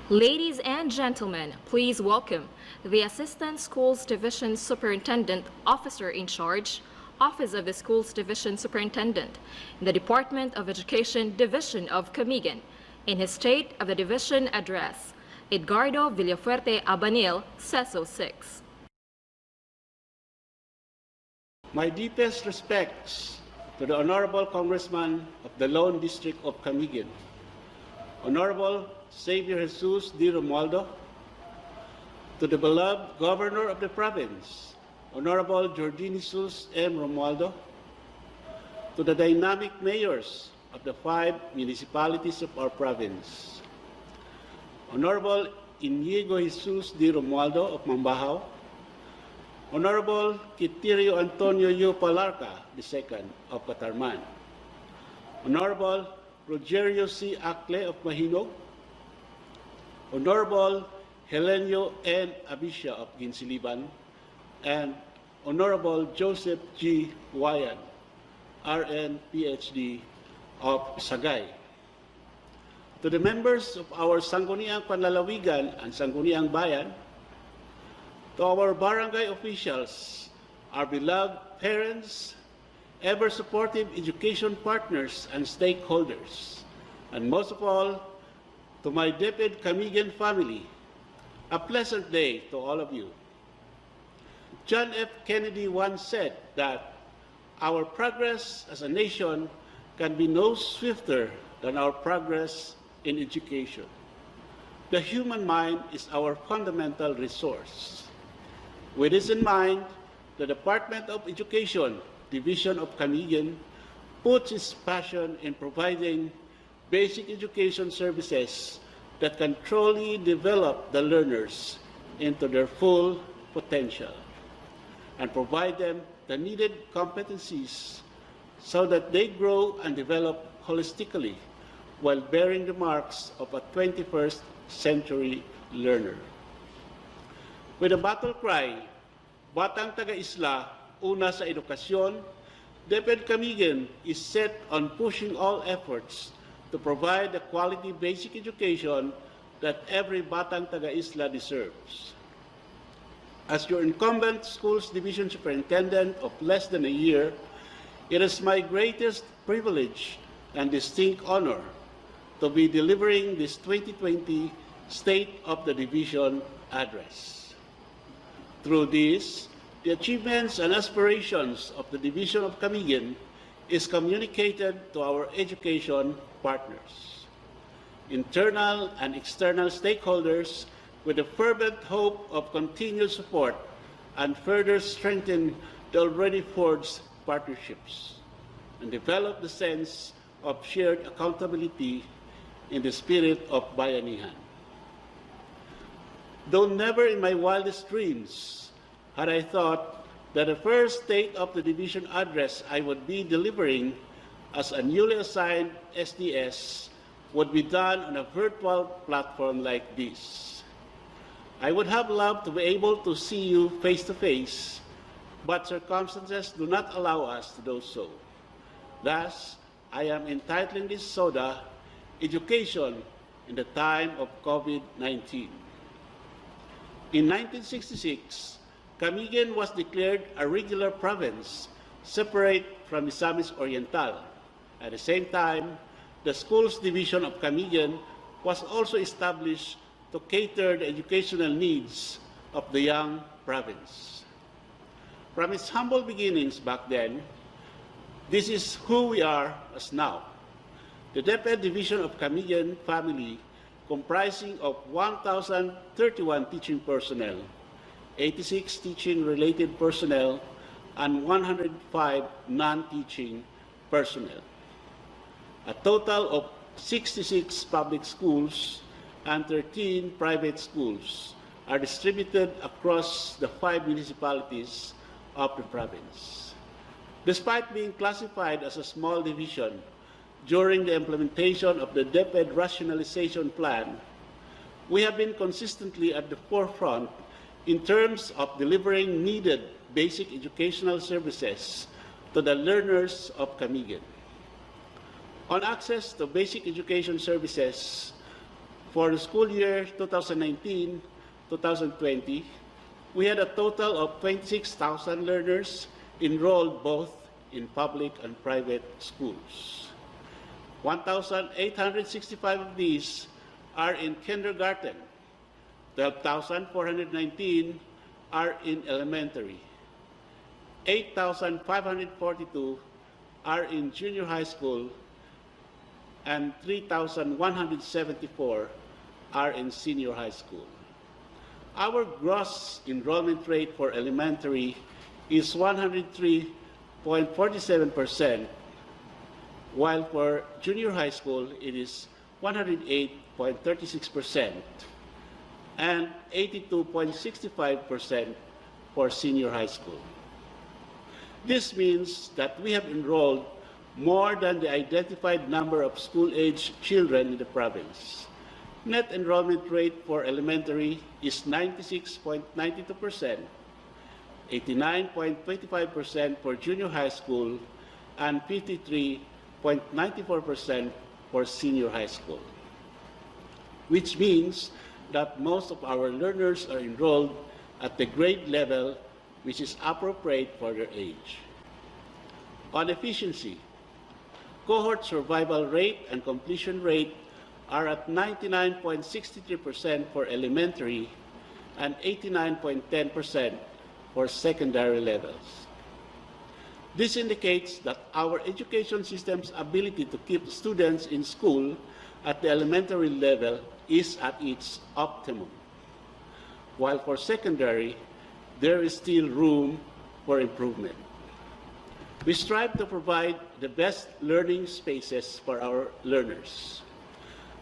Ladies and gentlemen, please welcome the Assistant Schools Division Superintendent, Officer in Charge, Office of the Schools Division Superintendent, in the Department of Education Division of Camiguin, in his State of the Division Address, Edgardo Villafuerte Abanil, Ceso 6. My deepest respects to the Honorable Congressman of the Lone District of Camiguin, Honorable Xavier Jesus D. Romualdo, to the beloved Governor of the province, Honorable Jorginus M. Romualdo, to the dynamic mayors of the 5 municipalities of our province, Honorable Inigo Jesus D. Romualdo of Mambahaw, Honorable Kitirio Antonio U. Palarca II of Catarman, Honorable Rogerio C. Acle of Mahinog, Honorable Helenio N. Abisha of Ginsiliban, and Honorable Joseph G. Wayan, RN, PhD of Sagay. To the members of our Sangguniang Panlalawigan and Sangguniang Bayan, to our barangay officials, our beloved parents, ever-supportive education partners and stakeholders, and most of all, to my DepEd Camiguin family, a pleasant day to all of you. John F. Kennedy once said that our progress as a nation can be no swifter than our progress in education. The human mind is our fundamental resource. With this in mind, the Department of Education, Division of Camiguin, puts its passion in providing basic education services that can truly develop the learners into their full potential and provide them the needed competencies so that they grow and develop holistically while bearing the marks of a 21st century learner. With a battle cry, Batang Taga-Isla, Una sa Edukasyon, DepEd Camiguin is set on pushing all efforts to provide the quality basic education that every Batang Taga-Isla deserves. As your incumbent Schools Division Superintendent of less than a year, it is my greatest privilege and distinct honor to be delivering this 2020 State of the Division Address. Through this, the achievements and aspirations of the Division of Camiguin is communicated to our education partners, internal and external stakeholders, with the fervent hope of continued support and further strengthen the already forged partnerships and develop the sense of shared accountability in the spirit of bayanihan. Though never in my wildest dreams had I thought that the first State of the Division address I would be delivering as a newly assigned SDS would be done on a virtual platform like this. I would have loved to be able to see you face to face, but circumstances do not allow us to do so. Thus, I am entitling this SODA Education in the time of COVID-19. In 1966, Camiguin was declared a regular province separate from Misamis Oriental. At the same time, the Schools Division of Camiguin was also established to cater the educational needs of the young province. From its humble beginnings back then, this is who we are as now. The DepEd Division of Camiguin family, comprising of 1,031 teaching personnel, 86 teaching-related personnel, and 105 non-teaching personnel. A total of 66 public schools and 13 private schools are distributed across the 5 municipalities of the province. Despite being classified as a small division during the implementation of the DepEd Rationalization Plan, we have been consistently at the forefront in terms of delivering needed basic educational services to the learners of Camiguin. On access to basic education services, For the school year 2019-2020, we had a total of 26,000 learners enrolled both in public and private schools. 1,865 of these are in kindergarten, 12,419 are in elementary, 8,542 are in junior high school, and 3,174 are in senior high school. Our gross enrollment rate for elementary is 103.47%, while for junior high school it is 108.36% and 82.65% for senior high school. This means that we have enrolled more than the identified number of school-age children in the province. Net enrollment rate for elementary is 96.92%, 89.25% for junior high school, and 53.94% for senior high school, which means that most of our learners are enrolled at the grade level which is appropriate for their age. On efficiency, cohort survival rate and completion rate are at 99.63% for elementary and 89.10% for secondary levels. This indicates that our education system's ability to keep students in school at the elementary level is at its optimum, while for secondary, there is still room for improvement. We strive to provide the best learning spaces for our learners.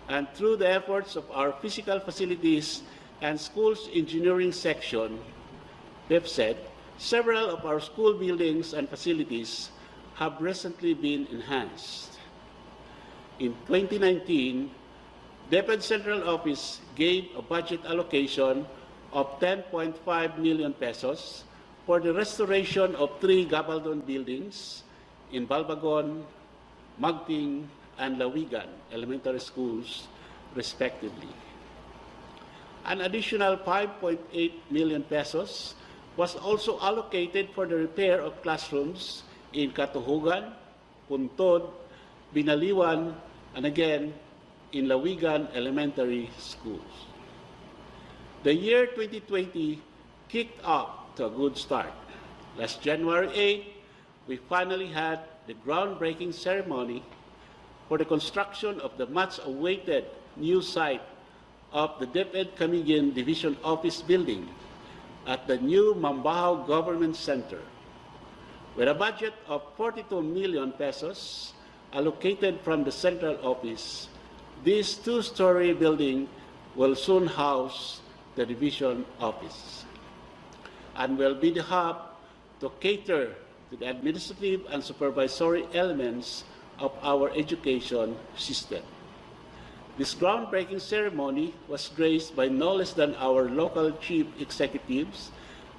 And through the efforts of our physical facilities and schools engineering section, PEPSED, several of our school buildings and facilities have recently been enhanced. In 2019, DepEd Central Office gave a budget allocation of 10.5 million pesos for the restoration of 3 Gabaldon buildings in Balbagon, Magting, and Lawigan elementary schools, respectively. An additional 5.8 million pesos was also allocated for the repair of classrooms in Katuhugan, Puntod, Binaliwan, and again in Lawigan elementary schools. The year 2020 kicked off to a good start. Last January 8, we finally had the groundbreaking ceremony for the construction of the much-awaited new site of the DepEd Camiguin Division Office Building at the new Mambahaw Government Center. With a budget of 42 million pesos allocated from the central office, this 2-story building will soon house the division office and will be the hub to cater to the administrative and supervisory elements of our education system. This groundbreaking ceremony was graced by no less than our local chief executives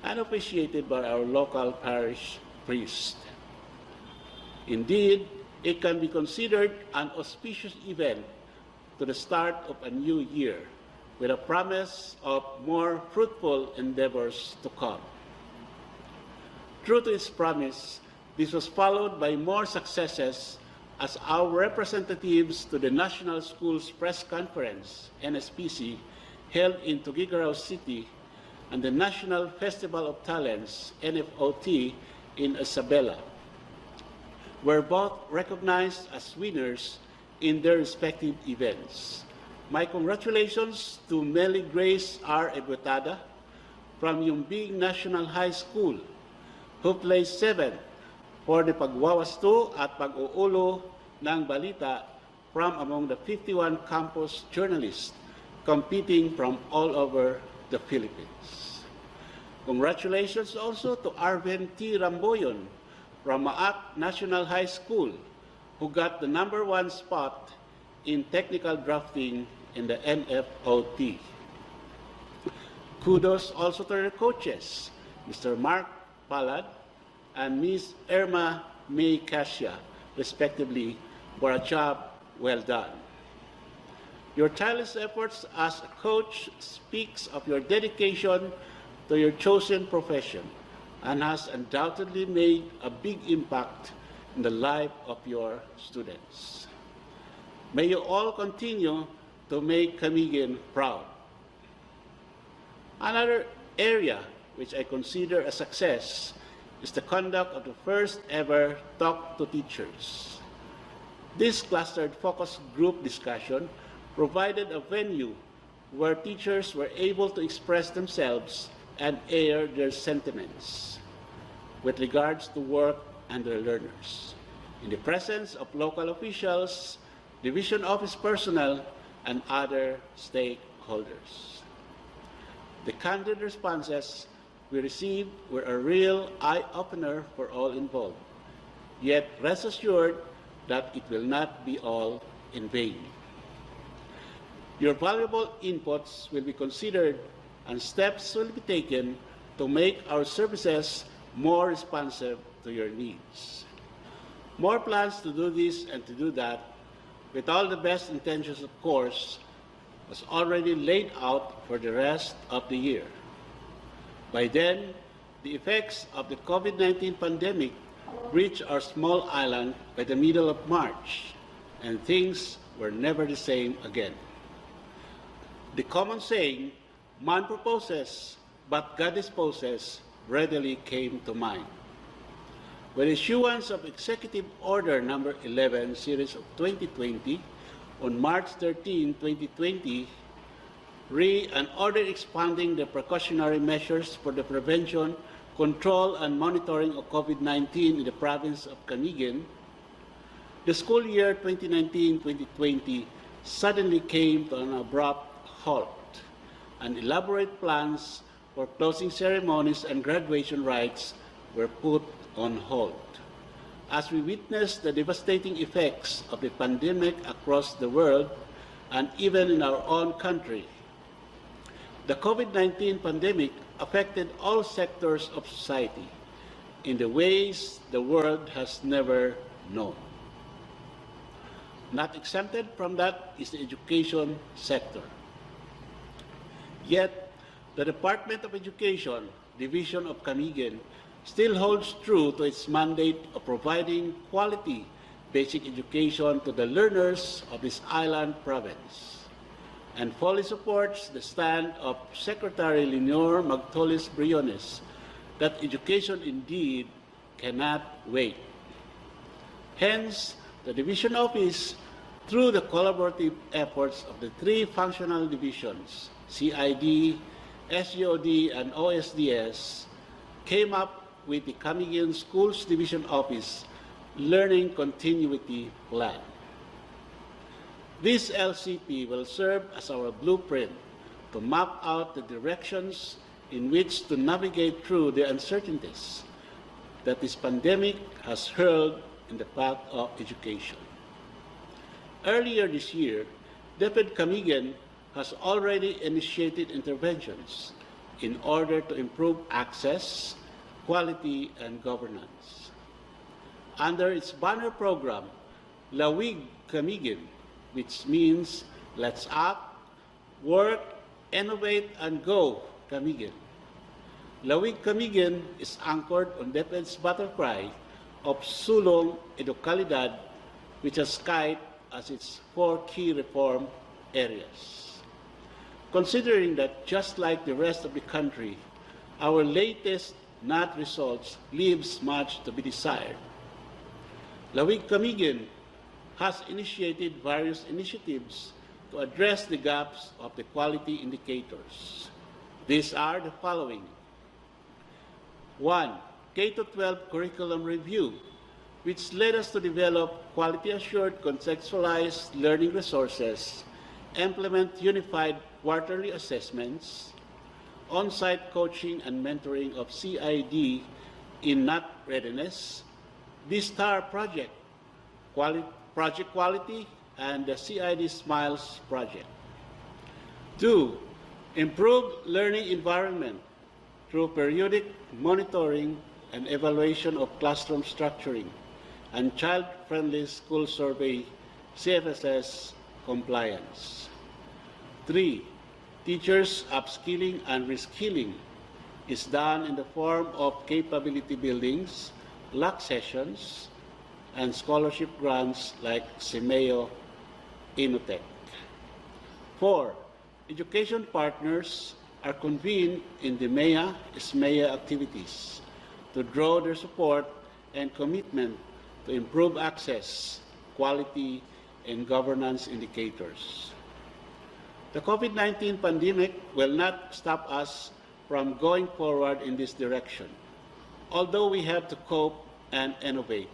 and officiated by our local parish priest. Indeed, it can be considered an auspicious event to the start of a new year, with a promise of more fruitful endeavors to come. True to its promise, this was followed by more successes as our representatives to the National Schools Press Conference, NSPC, held in Tuguegarao City, and the National Festival of Talents, NFOT, in Isabela, were both recognized as winners in their respective events. My congratulations to Melly Grace R. Eguetada from Yumbing National High School, who placed 7th for the pagwawasto at pag-uulo ng balita from among the 51 campus journalists competing from all over the Philippines. Congratulations also to Arven T. Ramboyon from Maak National High School, who got the #1 spot in technical drafting in the NFOT. Kudos also to their coaches, Mr. Mark Palad and Ms. Irma May Cassia, respectively, for a job well done. Your tireless efforts as a coach speaks of your dedication to your chosen profession and has undoubtedly made a big impact in the life of your students. May you all continue to make Camiguin proud. Another area which I consider a success is the conduct of the first ever Talk to Teachers. This clustered focus group discussion provided a venue where teachers were able to express themselves and air their sentiments with regards to work and their learners, in the presence of local officials, division office personnel, and other stakeholders. The candid responses we received were a real eye-opener for all involved. Yet rest assured that it will not be all in vain. Your valuable inputs will be considered and steps will be taken to make our services more responsive to your needs. More plans to do this and to do that, with all the best intentions of course, was already laid out for the rest of the year. By then, the effects of the COVID-19 pandemic reached our small island by the middle of March, and things were never the same again. The common saying, man proposes, but God disposes, readily came to mind. With issuance of Executive Order Number 11, Series of 2020, on March 13, 2020, an order expanding the precautionary measures for the prevention, control, and monitoring of COVID-19 in the province of Camiguin, the school year 2019-2020 suddenly came to an abrupt halt, and elaborate plans for closing ceremonies and graduation rites were put on hold. As we witnessed the devastating effects of the pandemic across the world and even in our own country, the COVID-19 pandemic affected all sectors of society in the ways the world has never known. Not exempted from that is the education sector. Yet, the Department of Education, Division of Camiguin, still holds true to its mandate of providing quality basic education to the learners of this island province, and fully supports the stand of Secretary Leonor Magtolis Briones that education indeed cannot wait. Hence, the Division Office, through the collaborative efforts of the three functional divisions, CID, SGOD, and OSDS, came up with the Camiguin Schools Division Office Learning Continuity Plan. This LCP will serve as our blueprint to map out the directions in which to navigate through the uncertainties that this pandemic has hurled in the path of education. Earlier this year, DepEd Camiguin has already initiated interventions in order to improve access, quality, and governance. Under its banner program, Lawig Camiguin, which means Let's Act, Work, Innovate, and Go Camiguin. Lawig Camiguin is anchored on DepEd's battle cry of Sulong Edukalidad, which has KITE as its 4 key reform areas. Considering that just like the rest of the country, our latest NAT results leaves much to be desired. Lawig Camiguin has initiated various initiatives to address the gaps of the quality indicators. These are the following. 1. K-12 curriculum review, which led us to develop quality-assured contextualized learning resources, implement unified quarterly assessments, on-site coaching and mentoring of CID in NAT readiness, the STAR project, Project Quality, and the CID Smiles project. 2. Improved learning environment through periodic monitoring and evaluation of classroom structuring and child-friendly school survey CFSS compliance. 3. Teachers upskilling and reskilling is done in the form of capability buildings, LAC sessions, and scholarship grants like CIMEO, Inutech. 4. Education partners are convened in the MEA, SMEA activities to draw their support and commitment to improve access, quality, and governance indicators. The COVID-19 pandemic will not stop us from going forward in this direction, although we have to cope and innovate.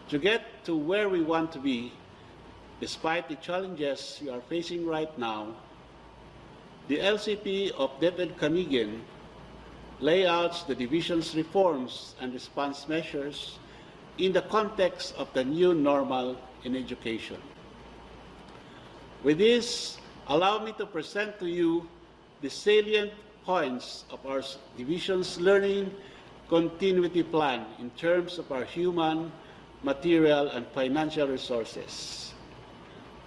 To get to where we want to be, despite the challenges we are facing right now, the LCP of DepEd Camiguin layouts the division's reforms and response measures in the context of the new normal in education. With this, allow me to present to you the salient points of our division's learning continuity plan in terms of our human, material, and financial resources.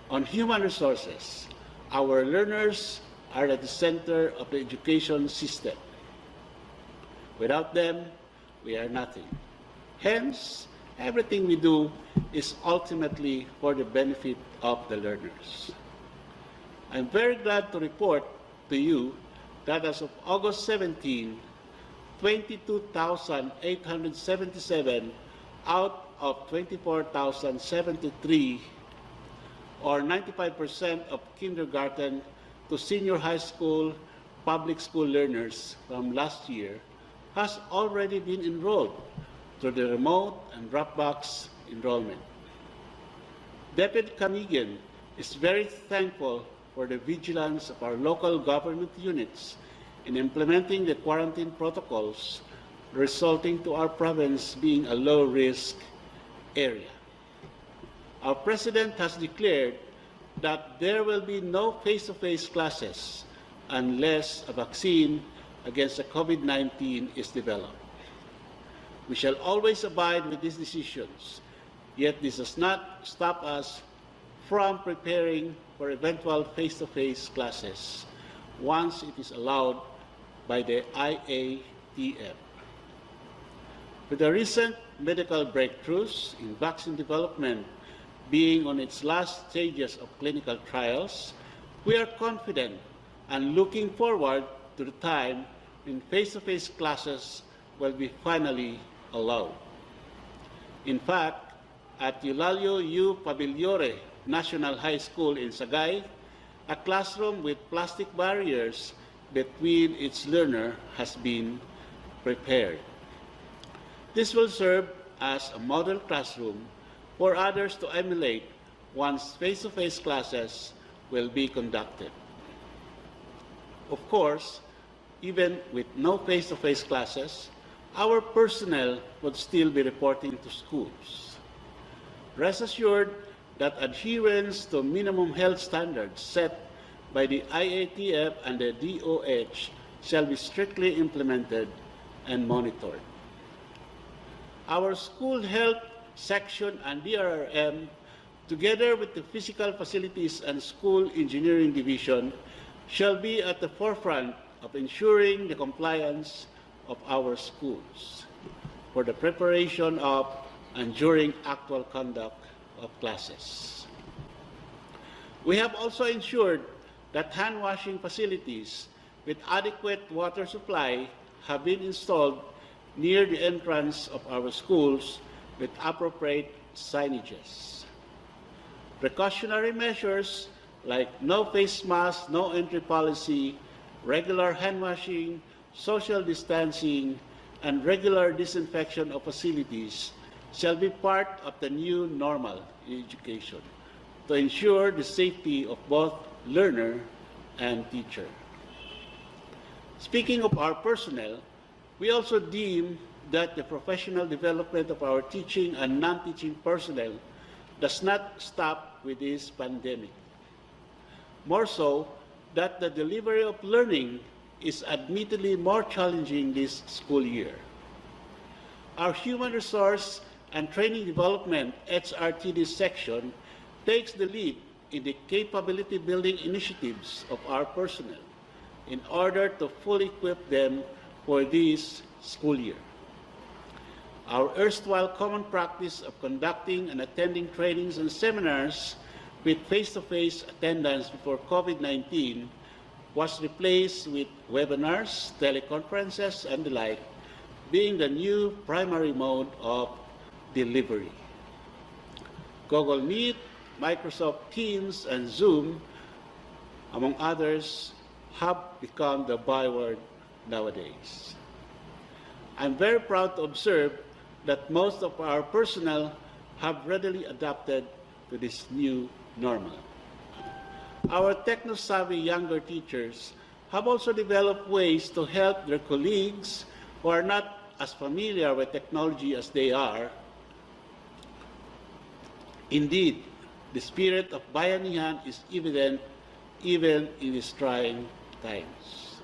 On human resources, our learners are at the center of the education system. Without them, we are nothing. Hence, everything we do is ultimately for the benefit of the learners. I'm very glad to report to you that as of August 17, 22,877 out of 24,073, or 95% of kindergarten to senior high school public school learners from last year has already been enrolled through the remote and Dropbox enrollment. DepEd Camiguin is very thankful for the vigilance of our local government units in implementing the quarantine protocols, resulting to our province being a low-risk area. Our President has declared that there will be no face-to-face classes unless a vaccine against the COVID-19 is developed. We shall always abide with these decisions, yet this does not stop us from preparing for eventual face-to-face classes once it is allowed by the IATF. With the recent medical breakthroughs in vaccine development being on its last stages of clinical trials, we are confident and looking forward to the time when face-to-face classes will be finally allowed. In fact, at Eulalia U. Paviliore National High School in Sagay, a classroom with plastic barriers between its learner has been prepared. This will serve as a model classroom for others to emulate once face-to-face classes will be conducted. Of course, even with no face-to-face classes, our personnel would still be reporting to schools. Rest assured that adherence to minimum health standards set by the IATF and the DOH shall be strictly implemented and monitored. Our school health section and DRRM, together with the physical facilities and school engineering division, shall be at the forefront of ensuring the compliance of our schools for the preparation of and during actual conduct of classes. We have also ensured that hand-washing facilities with adequate water supply have been installed near the entrance of our schools with appropriate signages. Precautionary measures like no face mask, no entry policy, regular hand-washing, social distancing, and regular disinfection of facilities shall be part of the new normal in education to ensure the safety of both learner and teacher. Speaking of our personnel, we also deem that the professional development of our teaching and non-teaching personnel does not stop with this pandemic. More so, that the delivery of learning is admittedly more challenging this school year. Our Human Resource and Training Development HRTD section takes the lead in the capability building initiatives of our personnel in order to fully equip them for this school year. Our erstwhile common practice of conducting and attending trainings and seminars with face-to-face attendance before COVID-19 was replaced with webinars, teleconferences, and the like, being the new primary mode of delivery. Google Meet, Microsoft Teams, and Zoom, among others, have become the byword nowadays. I'm very proud to observe that most of our personnel have readily adapted to this new normal. Our techno-savvy younger teachers have also developed ways to help their colleagues who are not as familiar with technology as they are. Indeed, the spirit of bayanihan is evident even in these trying times.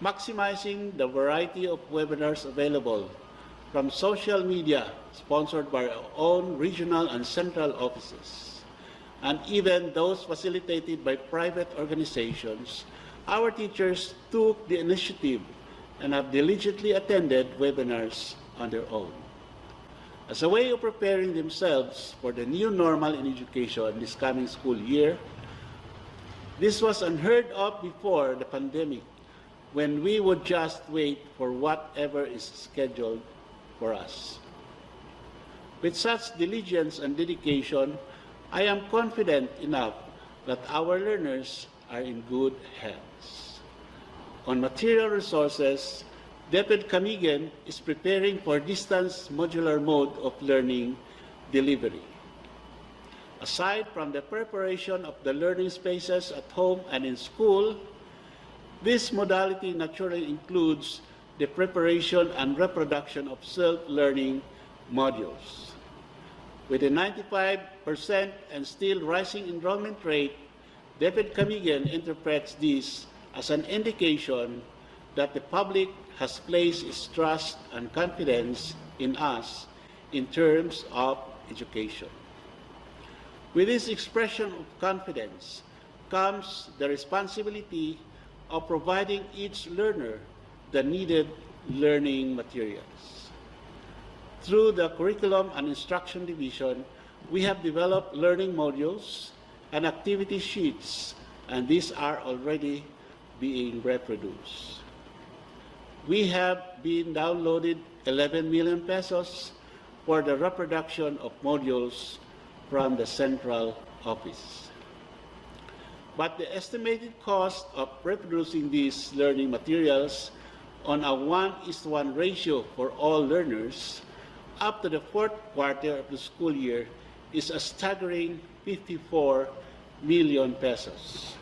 Maximizing the variety of webinars available from social media sponsored by our own regional and central offices, and even those facilitated by private organizations, our teachers took the initiative and have diligently attended webinars on their own. As a way of preparing themselves for the new normal in education this coming school year, this was unheard of before the pandemic, when we would just wait for whatever is scheduled for us. With such diligence and dedication, I am confident enough that our learners are in good hands. On material resources, DepEd Camiguin is preparing for distance modular mode of learning delivery. Aside from the preparation of the learning spaces at home and in school, this modality naturally includes the preparation and reproduction of self-learning modules. With a 95% and still rising enrollment rate, DepEd Camiguin interprets this as an indication that the public has placed its trust and confidence in us in terms of education. With this expression of confidence comes the responsibility of providing each learner the needed learning materials. Through the Curriculum and Instruction Division, we have developed learning modules and activity sheets, and these are already being reproduced. We have been downloaded 11 million pesos for the reproduction of modules from the central office. But the estimated cost of reproducing these learning materials on a 1:1 ratio for all learners up to the fourth quarter of the school year is a staggering 54 million pesos.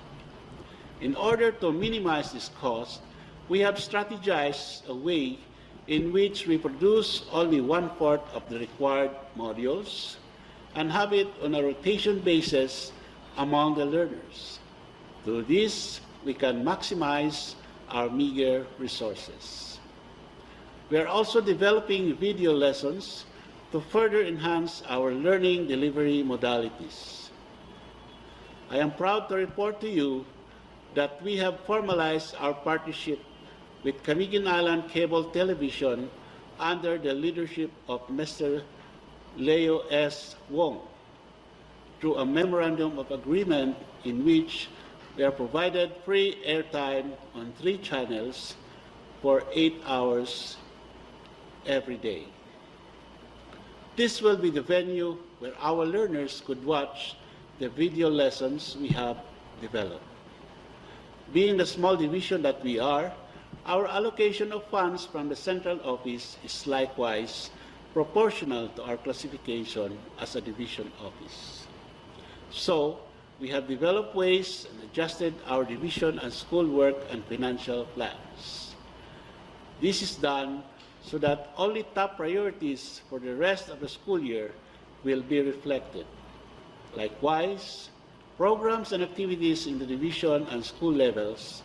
In order to minimize this cost, we have strategized a way in which we produce only 1/4 of the required modules and have it on a rotation basis among the learners. Through this, we can maximize our meager resources. We are also developing video lessons to further enhance our learning delivery modalities. I am proud to report to you that we have formalized our partnership with Camiguin Island Cable Television under the leadership of Mr. Leo S. Wong through a memorandum of agreement in which we are provided free airtime on 3 channels for 8 hours every day. This will be the venue where our learners could watch the video lessons we have developed. Being the small division that we are, our allocation of funds from the central office is likewise proportional to our classification as a division office. So, we have developed ways and adjusted our division and schoolwork and financial plans. This is done so that only top priorities for the rest of the school year will be reflected. Likewise, programs and activities in the division and school levels,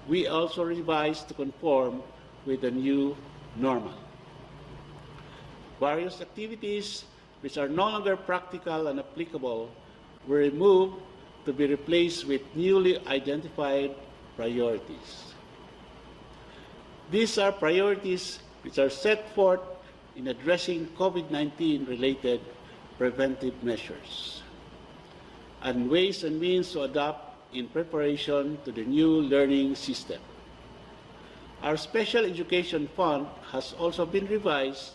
we also revised to conform with the new normal. Various activities which are no longer practical and applicable were removed to be replaced with newly identified priorities. These are priorities which are set forth in addressing COVID-19 related preventive measures and ways and means to adopt in preparation to the new learning system. Our Special Education Fund has also been revised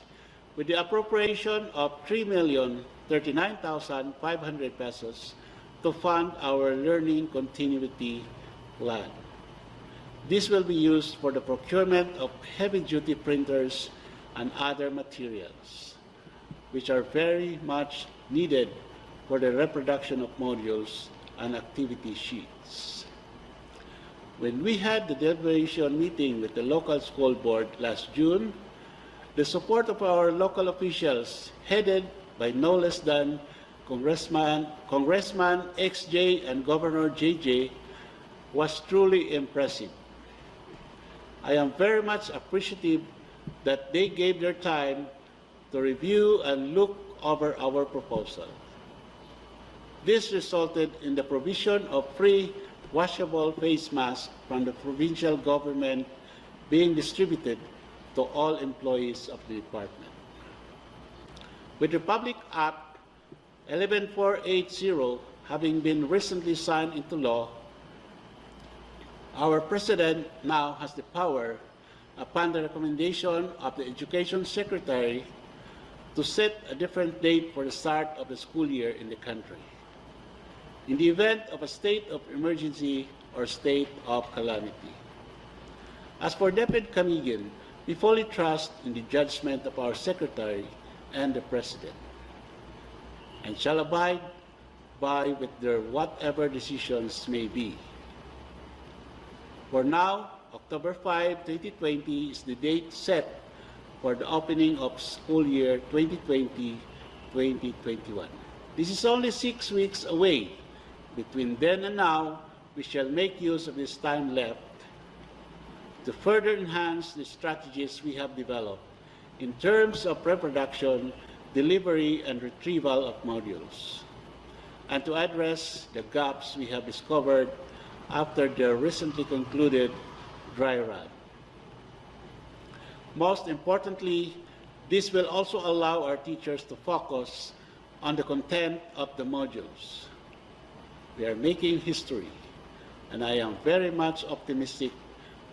with the appropriation of 3,039,500 pesos to fund our learning continuity plan. This will be used for the procurement of heavy-duty printers and other materials, which are very much needed for the reproduction of modules and activity sheets. When we had the deliberation meeting with the local school board last June, the support of our local officials, headed by no less than Congressman XJ and Governor JJ, was truly impressive. I am very much appreciative that they gave their time to review and look over our proposal. This resulted in the provision of free washable face masks from the provincial government being distributed to all employees of the department. With Republic Act 11480 having been recently signed into law, our President now has the power, upon the recommendation of the Education Secretary, to set a different date for the start of the school year in the country, in the event of a state of emergency or state of calamity. As for DepEd Camiguin, we fully trust in the judgment of our Secretary and the President, and shall abide by with their whatever decisions may be. For now, October 5, 2020 is the date set for the opening of school year 2020-2021. This is only 6 weeks away. Between then and now, we shall make use of this time left to further enhance the strategies we have developed in terms of reproduction, delivery, and retrieval of modules, and to address the gaps we have discovered after the recently concluded dry run. Most importantly, this will also allow our teachers to focus on the content of the modules. We are making history, and I am very much optimistic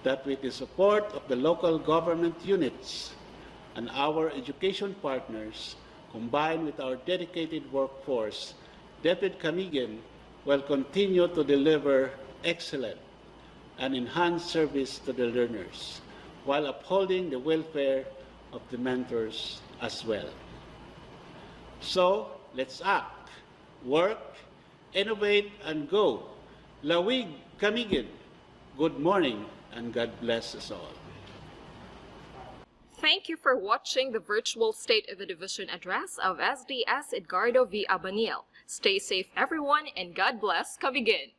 that with the support of the local government units and our education partners, combined with our dedicated workforce, DepEd Camiguin will continue to deliver excellent and enhanced service to the learners, while upholding the welfare of the mentors as well. So, let's act, work, innovate, and go. Lawig Camiguin, good morning, and God bless us all. Thank you for watching the virtual State of the Division address of SDS Edgardo v. Abanil. Stay safe, everyone, and God bless Camiguin.